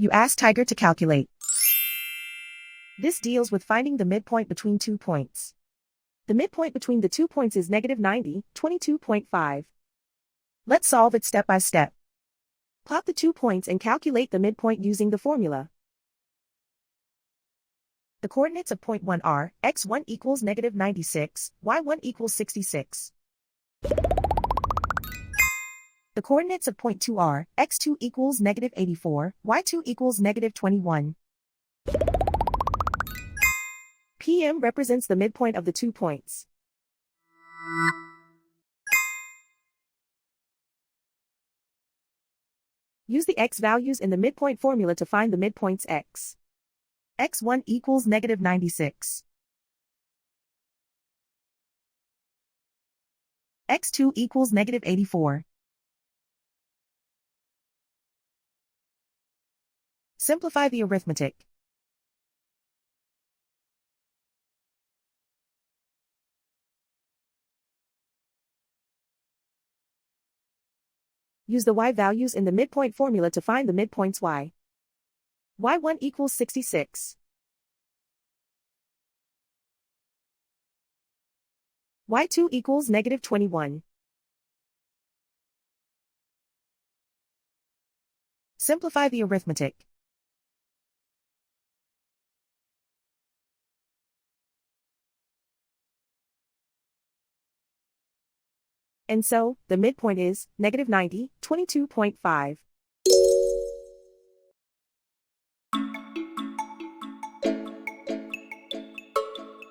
You ask Tiger to calculate. This deals with finding the midpoint between 2 points. The midpoint between the 2 points is -90, 22.5. Let's solve it step by step. Plot the 2 points and calculate the midpoint using the formula. The coordinates of point 1 are, x1 equals -96, y1 equals 66. The coordinates of point 2 are, x2 equals -84, y2 equals -21. PM represents the midpoint of the 2 points. Use the x values in the midpoint formula to find the midpoints x. x1 equals -96. x2 equals -84. Simplify the arithmetic. Use the y values in the midpoint formula to find the midpoints y. y1 equals 66. y2 equals -21. Simplify the arithmetic. And so, the midpoint is -90, 22.5.